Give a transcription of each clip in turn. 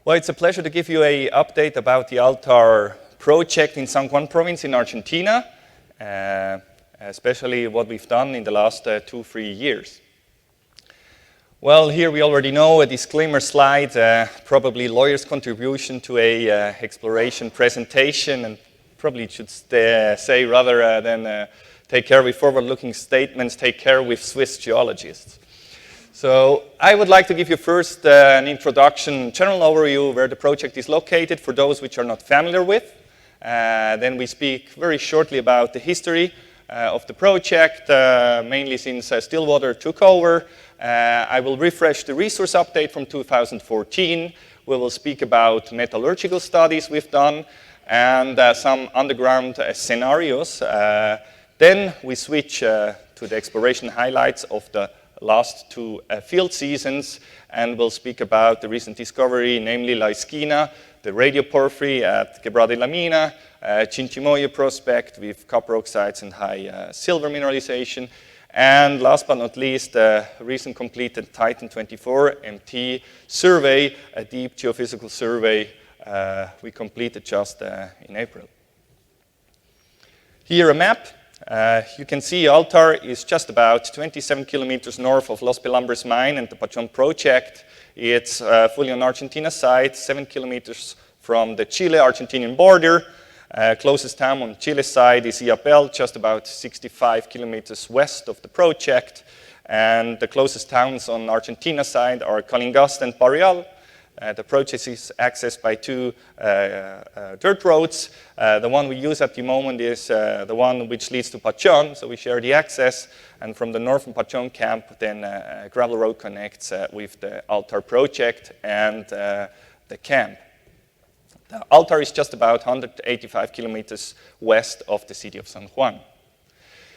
Well, it's a pleasure to give you an update about the Altar project in San Juan province in Argentina, especially what we've done in the last 2-3 years. Well, here we already know a disclaimer slide, probably lawyer's contribution to a exploration presentation, and probably should say rather than take care with forward-looking statements, take care with Swiss geologists. So I would like to give you first an introduction, general overview where the project is located for those which are not familiar with. Then we speak very shortly about the history of the project, mainly since Stillwater took over. I will refresh the resource update from 2014. We will speak about metallurgical studies we've done and some underground scenarios. Then we switch to the exploration highlights of the last 2 field seasons, and we'll speak about the recent discovery, namely La Esquina, the radioporphyry at Quebrada de la Mina, Chinchimoyo prospect with copper oxides and high silver mineralization, and last but not least, the recent completed Titan 24 MT survey, a deep geophysical survey we completed just in April. Here a map. You can see Altar is just about 27 kilometers north of Los Pelambres mine and the Pachón project. It's fully on Argentina side, 7 kilometers from the Chile-Argentinian border. Closest town on Chile side is Iapel, just about 65 kilometers west of the project. And the closest towns on Argentina side are Calingasta and Parreal. The project is accessed by 2 dirt roads. The one we use at the moment is the one which leads to Pachón, so we share the access. And from the northern Pachón camp, then a gravel road connects with the Altar project and the camp. The Altar is just about 185 kilometers west of the city of San Juan.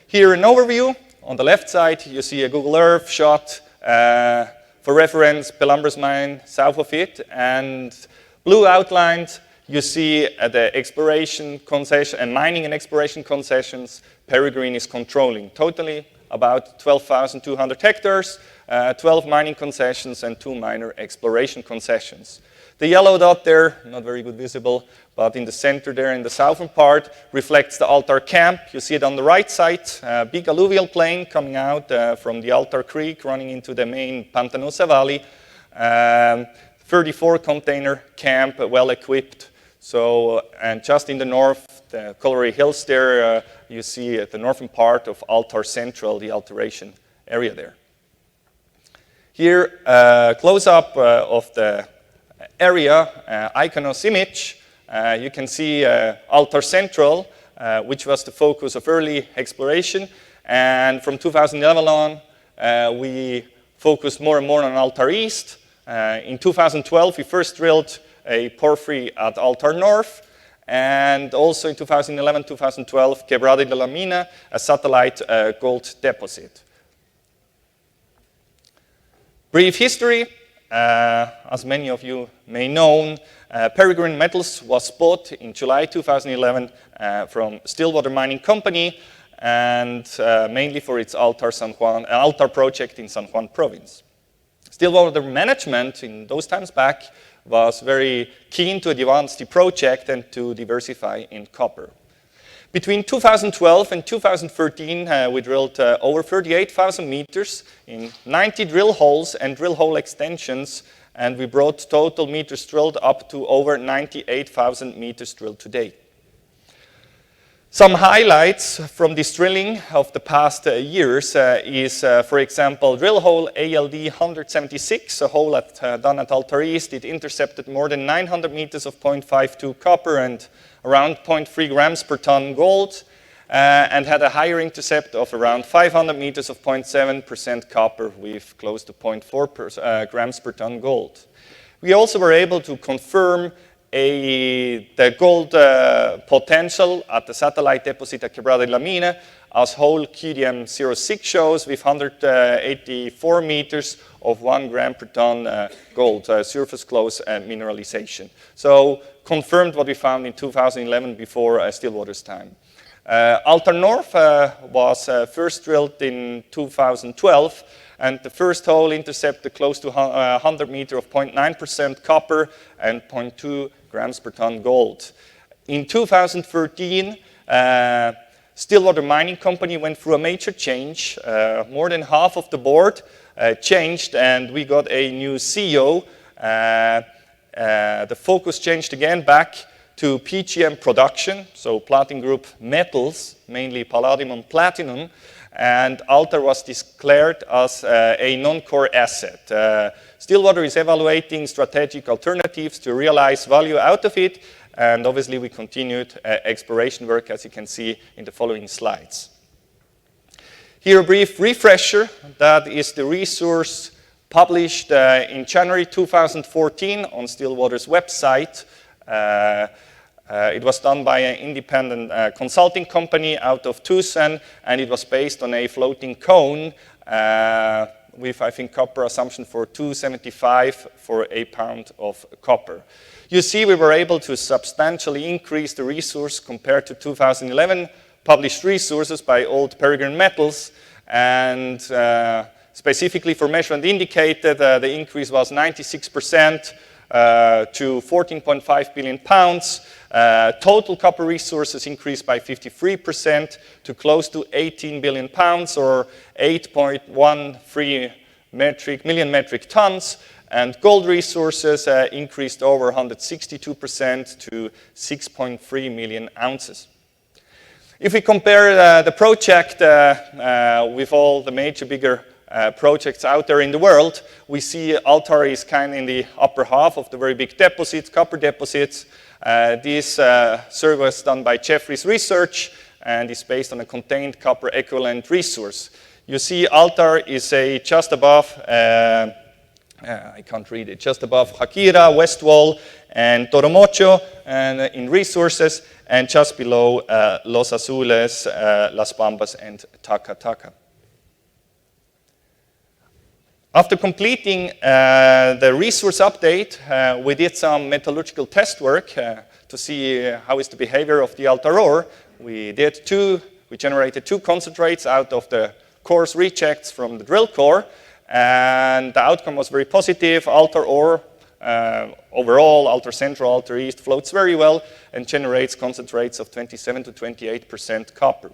Here an overview. On the left side, you see a Google Earth shot. For reference, Pelambres mine south of it, and blue outlined, you see the exploration concession and mining and exploration concessions Peregrine is controlling. Totally about 12,200 hectares, 12 mining concessions and 2 minor exploration concessions. The yellow dot there, not very good visible, but in the center there in the southern part reflects the Altar camp. You see it on the right side, big alluvial plain coming out from the Altar Creek running into the main Pantanosa Valley. 34 container camp, well equipped. So, and just in the north, the Colorado Hills there, you see at the northern part of Altar Central, the alteration area there. Here, close-up of the area, Iconos image. You can see Altar Central, which was the focus of early exploration. And from 2011 on, we focused more and more on Altar East. In 2012, we first drilled a porphyry at Altar North. And also in 2011-2012, Quebrada de la Mina, a satellite gold deposit. Brief history. As many of you may know, Peregrine Metals was bought in July 2011 from Stillwater Mining Company, and mainly for its Altar project in San Juan province. Stillwater management in those times back was very keen to advance the project and to diversify in copper. Between 2012 and 2013, we drilled over 38,000 meters in 90 drill holes and drill hole extensions, and we brought total meters drilled up to over 98,000 meters drilled to date. Some highlights from this drilling of the past years is, for example, drill hole ALD 176, a hole done at Altar East. It intercepted more than 900 meters of 0.52 copper and around 0.3 grams per ton gold, and had a higher intercept of around 500 meters of 0.7% copper with close to 0.4 grams per ton gold. We also were able to confirm the gold potential at the satellite deposit at Quebrada de la Mina, as hole QDM06 shows, with 184 meters of 1 gram per ton gold, surface close mineralization. So confirmed what we found in 2011 before Stillwater's time. Altar North was first drilled in 2012, and the first hole intercepted close to 100 meter of 0.9% copper and 0.2 grams per ton gold. In 2013, Stillwater Mining Company went through a major change. More than half of the board changed, and we got a new CEO. The focus changed again back to PGM production, so platinum group metals, mainly palladium and platinum, and Altar was declared as a non-core asset. Stillwater is evaluating strategic alternatives to realize value out of it, and obviously we continued exploration work, as you can see in the following slides. Here a brief refresher. That is the resource published in January 2014 on Stillwater's website. It was done by an independent consulting company out of Tucson, and it was based on a floating cone with, I think, copper assumption for 275 for a pound of copper. You see we were able to substantially increase the resource compared to 2011 published resources by old Peregrine Metals, and specifically for measured and indicated, the increase was 96% to 14.5 billion pounds. Total copper resources increased by 53% to close to 18 billion pounds, or 8.13 million metric tons. And gold resources increased over 162% to 6.3 million ounces. If we compare the project with all the major bigger projects out there in the world, we see Altar is kind of in the upper half of the very big deposits, copper deposits. This survey was done by Jefferies Research and is based on a contained copper equivalent resource. You see Altar is just above, I can't read it, just above Hakira, Westwall, and Toromocho and in resources, and just below Los Azules, Las Bambas, and Taca Taca. After completing the resource update, we did some metallurgical test work to see how is the behavior of the Altar ore. We generated two concentrates out of the coarse rejects from the drill core, and the outcome was very positive. Altar ore, overall, Altar Central, Altar East floats very well and generates concentrates of 27 to 28% copper.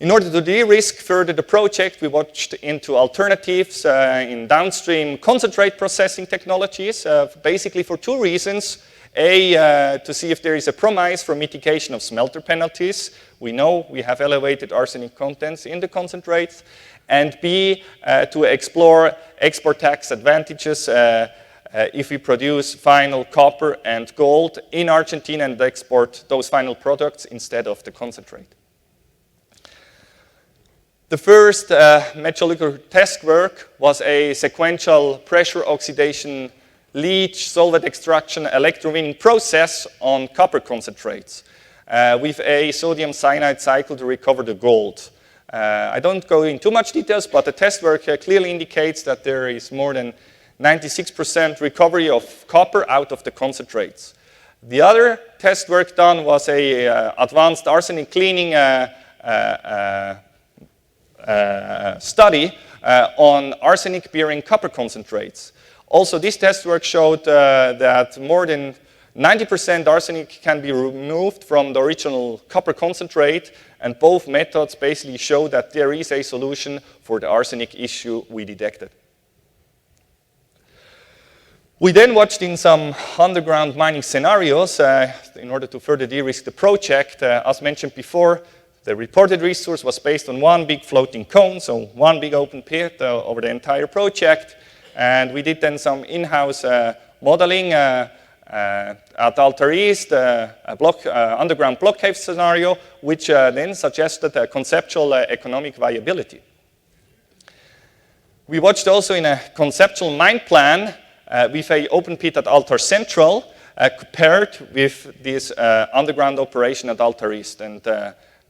In order to de-risk further the project, we watched into alternatives in downstream concentrate processing technologies, basically for two reasons. A, to see if there is a promise for mitigation of smelter penalties. We know we have elevated arsenic contents in the concentrates. And B, to explore export tax advantages if we produce final copper and gold in Argentina and export those final products instead of the concentrate. The first metallurgical test work was a sequential pressure oxidation leach solvent extraction electrowinning process on copper concentrates with a sodium cyanide cycle to recover the gold. I don't go into much details, but the test work clearly indicates that there is more than 96% recovery of copper out of the concentrates. The other test work done was a advanced arsenic cleaning study on arsenic-bearing copper concentrates. Also, this test work showed that more than 90% arsenic can be removed from the original copper concentrate, and both methods basically show that there is a solution for the arsenic issue we detected. We then watched in some underground mining scenarios in order to further de-risk the project. As mentioned before, the reported resource was based on one big floating cone, so one big open pit over the entire project. And we did then some in-house modeling at Altar East, underground block cave scenario, which then suggested a conceptual economic viability. We watched also in a conceptual mine plan with an open pit at Altar Central paired with this underground operation at Altar East. And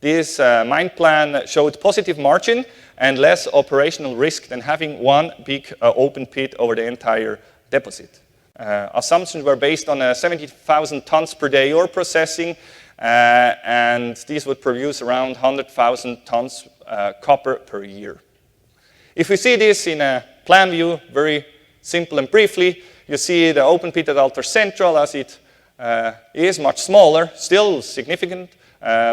this mine plan showed positive margin and less operational risk than having one big open pit over the entire deposit. Assumptions were based on 70,000 tons per day ore processing, and these would produce around 100,000 tons copper per year. If we see this in a plan view, very simple and briefly, you see the open pit at Altar Central as it is much smaller, still significant,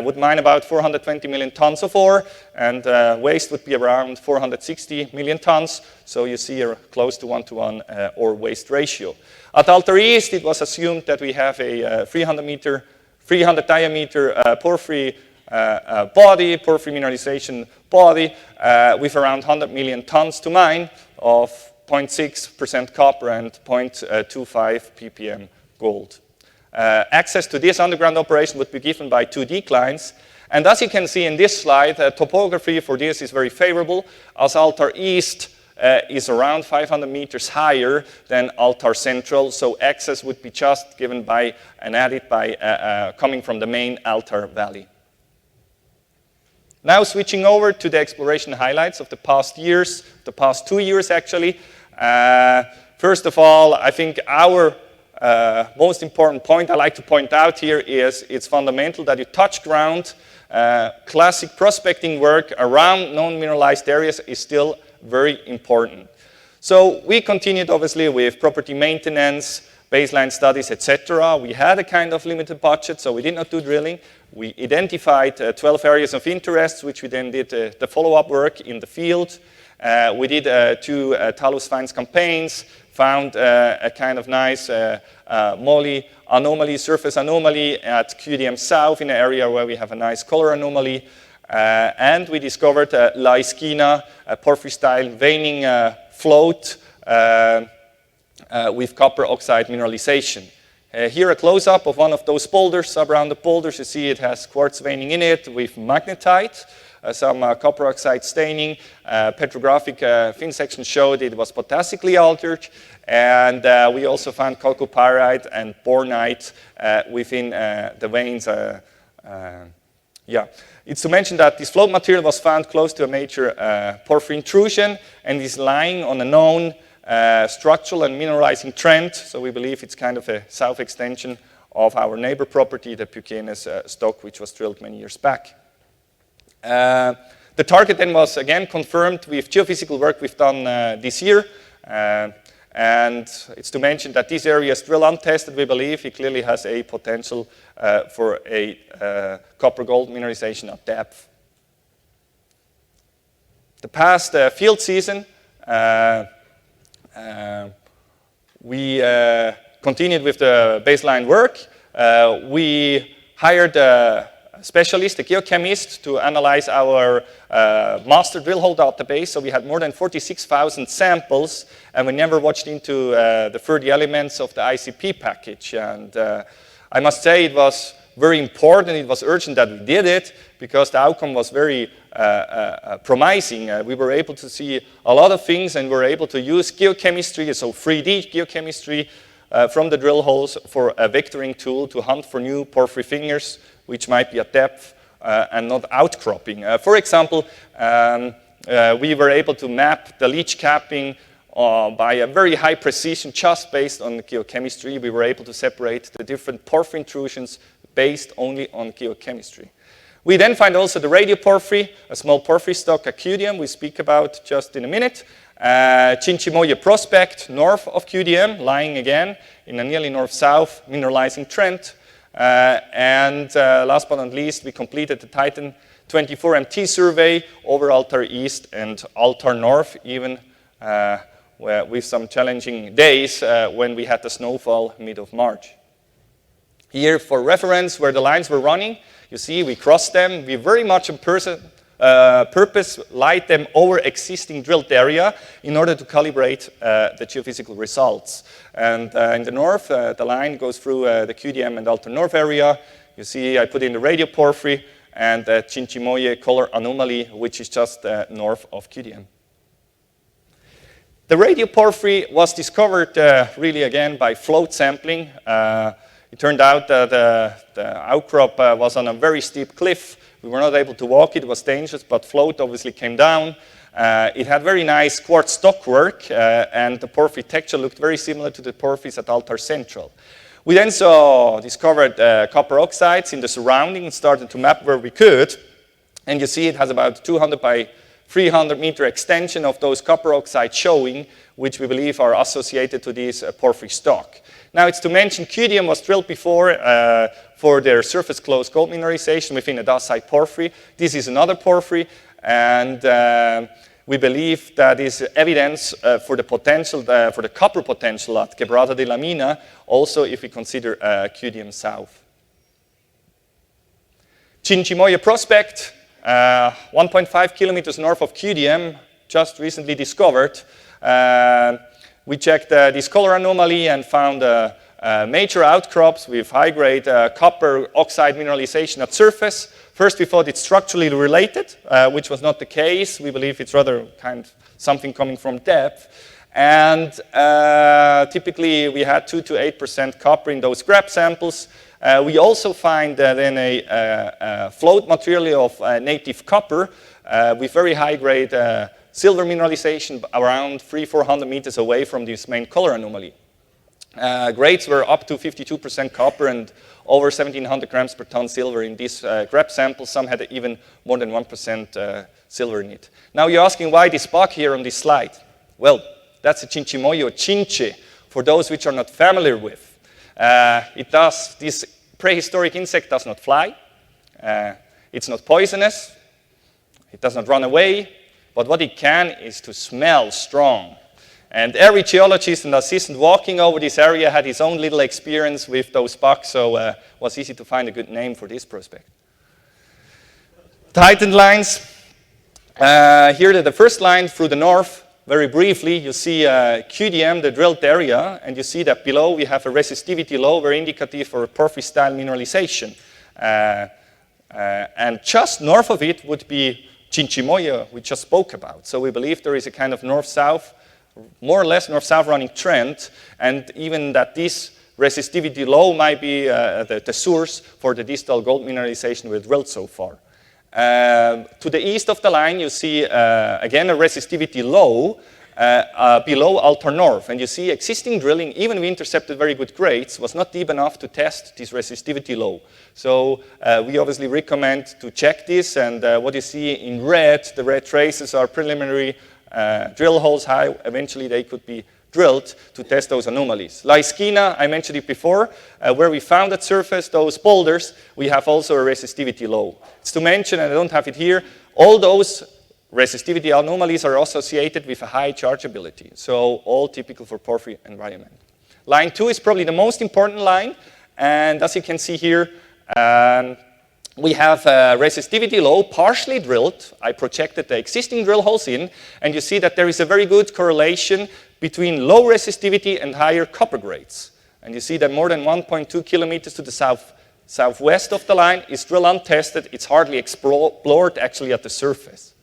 would mine about 420 million tons of ore, and waste would be around 460 million tons. So you see a close to 1-to-1 ore-waste ratio. At Altar East, it was assumed that we have a 300 diameter porphyry porphyry mineralization body with around 100 million tons to mine of 0.6% copper and 0.25 ppm gold. Access to this underground operation would be given by 2 declines. And as you can see in this slide, topography for this is very favorable, as Altar East is around 500 meters higher than Altar Central, so access would be just given by and added by coming from the main Altar Valley. Now switching over to the exploration highlights of the past years, the past 2 years actually. First of all, I think our most important point I like to point out here is it's fundamental that you touch ground. Classic prospecting work around known mineralized areas is still very important. So we continued obviously with property maintenance, baseline studies, etc. We had a kind of limited budget, so we did not do drilling. We identified 12 areas of interest, which we then did the follow-up work in the field. We did 2 talus finds campaigns, found a kind of nice moly anomaly, surface anomaly at QDM South in an area where we have a nice color anomaly. And we discovered La Esquina, a porphyry-style veining float with copper oxide mineralization. Here a close-up of one of those boulders. Around the boulders you see it has quartz veining in it with magnetite. Some copper oxide staining. Petrographic thin section showed it was potassically altered. And we also found chalcopyrite and bornite within the veins. It's to mention that this float material was found close to a major porphyry intrusion and is lying on a known structural and mineralizing trend. So we believe it's kind of a south extension of our neighbor property, the Puquenes stock, which was drilled many years back. The target then was again confirmed with geophysical work we've done this year. And it's to mention that this area is still untested, we believe. It clearly has a potential for a copper-gold mineralization at depth. The past field season, we continued with the baseline work. We hired a specialist, a geochemist, to analyze our master drill hole database. So we had more than 46,000 samples, and we never watched into the 30 elements of the ICP package. And I must say it was very important, it was urgent that we did it, because the outcome was very promising. We were able to see a lot of things, and we were able to use geochemistry, so 3D geochemistry, from the drill holes for a vectoring tool to hunt for new porphyry fingers, which might be at depth and not outcropping. For example, we were able to map the leach capping by a very high precision just based on geochemistry. We were able to separate the different porphyry intrusions based only on geochemistry. We then find also the radioporphyry, a small porphyry stock at QDM we speak about just in a minute. Chinchimoye prospect north of QDM, lying again in a nearly north-south mineralizing trend. And last but not least, we completed the Titan 24 MT survey over Altar East and Altar North, even with some challenging days when we had the snowfall mid of March. Here, for reference, where the lines were running, you see we crossed them. We very much on purpose light them over existing drilled area in order to calibrate the geophysical results. And in the north, the line goes through the QDM and Altar North area. You see I put in the radioporphyry and the Chinchimoye color anomaly, which is just north of QDM. The radioporphyry was discovered really again by float sampling. It turned out that the outcrop was on a very steep cliff. We were not able to walk it was dangerous, but float obviously came down. It had very nice quartz stockwork, and the porphyry texture looked very similar to the porphyries at Altar Central. We then discovered copper oxides in the surrounding and started to map where we could. And you see it has about 200 by 300-meter extension of those copper oxides showing, which we believe are associated to this porphyry stock. Now, it's to mention QDM was drilled before for their surface-closed gold mineralization within a dacite porphyry. This is another porphyry, and we believe that is evidence for the potential, for the copper potential at Quebrada de la Mina, also if we consider QDM South. Chinchimoyo prospect, 1.5 kilometers north of QDM, just recently discovered. We checked this color anomaly and found major outcrops with high-grade copper oxide mineralization at surface. First, we thought it's structurally related, which was not the case. We believe it's rather kind of something coming from depth. And typically, we had 2 to 8% copper in those grab samples. We also find then a float material of native copper with very high-grade silver mineralization around 300-400 meters away from this main color anomaly. Grades were up to 52% copper and over 1,700 grams per ton silver in these grab samples. Some had even more than 1% silver in it. Now you're asking why this bug here on this slide? Well, that's a Chinchimoyo chinche, for those which are not familiar with. This prehistoric insect does not fly. It's not poisonous. It does not run away. But what it can is to smell strong. And every geologist and assistant walking over this area had his own little experience with those bugs, so it was easy to find a good name for this prospect. Titan lines. Here the first line through the north. Very briefly, you see QDM, the drilled area, and you see that below we have a resistivity low, very indicative for porphyry-style mineralization. And just north of it would be Chinchimoyo, we just spoke about. So we believe there is a kind of north-south, more or less north-south running trend, and even that this resistivity low might be the source for the distal gold mineralization we've drilled so far. To the east of the line, you see, again, a resistivity low below Altar North. And you see existing drilling, even we intercepted very good grades, was not deep enough to test this resistivity low. So we obviously recommend to check this. And what you see in red, the red traces are preliminary drill holes. How eventually they could be drilled to test those anomalies. La Esquina, I mentioned it before, where we found at surface those boulders, we have also a resistivity low. It's to mention, and I don't have it here, all those resistivity anomalies are associated with a high chargeability, so all typical for porphyry environment. Line 2 is probably the most important line, and as you can see here, we have resistivity low, partially drilled. I projected the existing drill holes in, and you see that there is a very good correlation between low resistivity and higher copper grades. And you see that more than 1.2 kilometers to the southwest of the line is drill untested. It's hardly explored actually at the surface.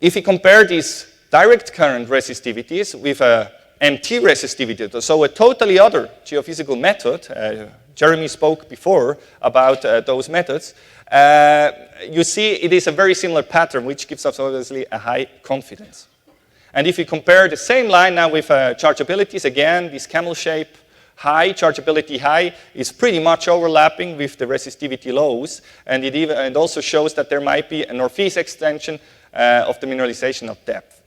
If you compare these direct current resistivities with a MT resistivity, so a totally other geophysical method, Jeremy spoke before about those methods, you see it is a very similar pattern, which gives us obviously a high confidence. And if you compare the same line now with chargeabilities, again, this camel shape high, chargeability high, is pretty much overlapping with the resistivity lows, and it also shows that there might be a northeast extension of the mineralization of depth.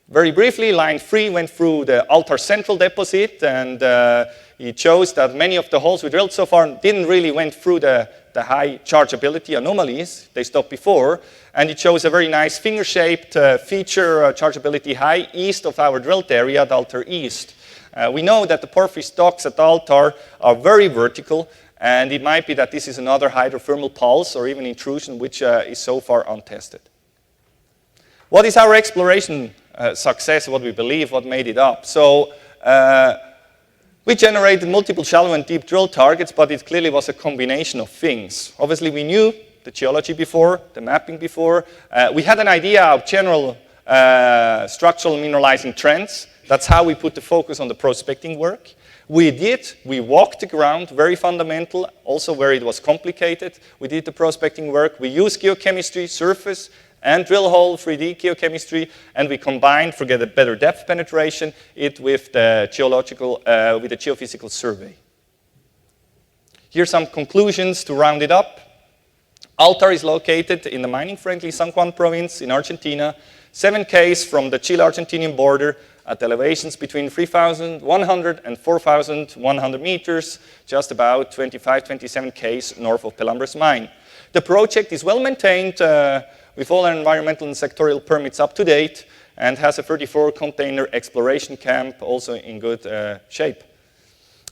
Very briefly, line 3 went through the Altar Central deposit, and it shows that many of the holes we drilled so far didn't really went through the high chargeability anomalies. They stopped before, and it shows a very nice finger-shaped feature, chargeability high, east of our drilled area, the Altar East. We know that the porphyry stocks at Altar are very vertical, and it might be that this is another hydrothermal pulse or even intrusion which is so far untested. What is our exploration success, what we believe, what made it up? So we generated multiple shallow and deep drill targets, but it clearly was a combination of things. Obviously, we knew the geology before, the mapping before. We had an idea of general structural mineralizing trends. That's how we put the focus on the prospecting work. We walked the ground, very fundamental, also where it was complicated. We did the prospecting work. We used geochemistry, surface, and drill hole 3D geochemistry, and we combined, for get a better depth penetration, it with the geophysical survey. Here's some conclusions to round it up. Altar is located in the mining-friendly San Juan province in Argentina, 7 km from the Chile-Argentinian border at elevations between 3,100 and 4,100 meters, just about 25-27 km north of Pelambres mine. The project is well maintained with all environmental and sectorial permits up to date and has a 34-container exploration camp also in good shape.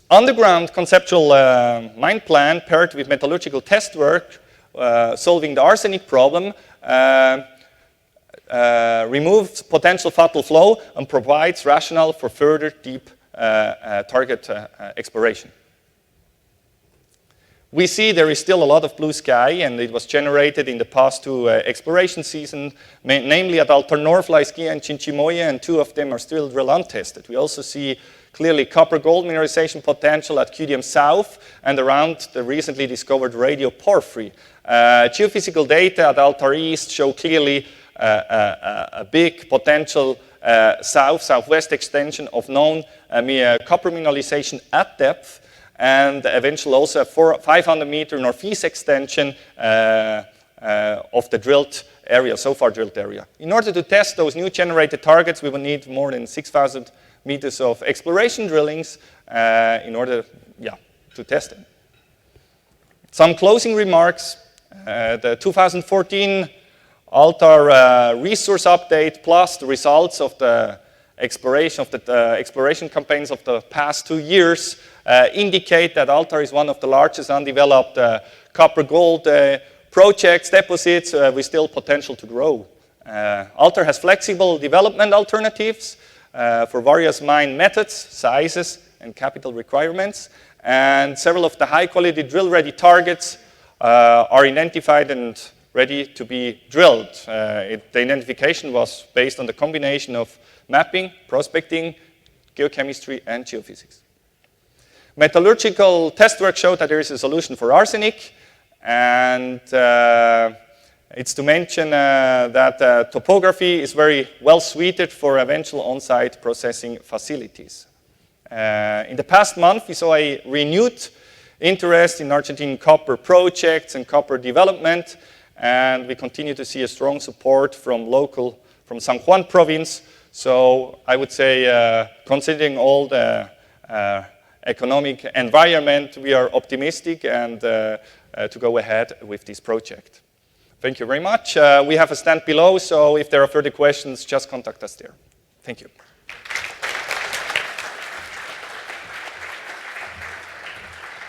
Underground conceptual mine plan paired with metallurgical test work solving the arsenic problem removes potential fatal flow and provides rationale for further deep target exploration. We see there is still a lot of blue sky, and it was generated in the past 2 exploration seasons, namely at Altar North, Laiskia, and Chinchimoya, and 2 of them are still drill untested. We also see clearly copper-gold mineralization potential at QDM South and around the recently discovered radio porphyry. Geophysical data at Altar East show clearly a big potential southwest extension of known copper mineralization at depth, and eventually also a 500-meter northeast extension of the drilled area, so far drilled area. In order to test those new generated targets, we will need more than 6,000 meters of exploration drillings in order to test them. Some closing remarks. The 2014 Altar resource update plus the results of the exploration campaigns of the past 2 years indicate that Altar is one of the largest undeveloped copper-gold projects, deposits with still potential to grow. Altar has flexible development alternatives for various mine methods, sizes, and capital requirements, and several of the high-quality drill-ready targets are identified and ready to be drilled. The identification was based on the combination of mapping, prospecting, geochemistry, and geophysics. Metallurgical test work showed that there is a solution for arsenic, and it's to mention that topography is very well suited for eventual on-site processing facilities. In the past month, we saw a renewed interest in Argentine copper projects and copper development, and we continue to see a strong support from San Juan province. So I would say, considering all the economic environment, we are optimistic and to go ahead with this project. Thank you very much. We have a stand below, so if there are further questions, just contact us there. Thank you.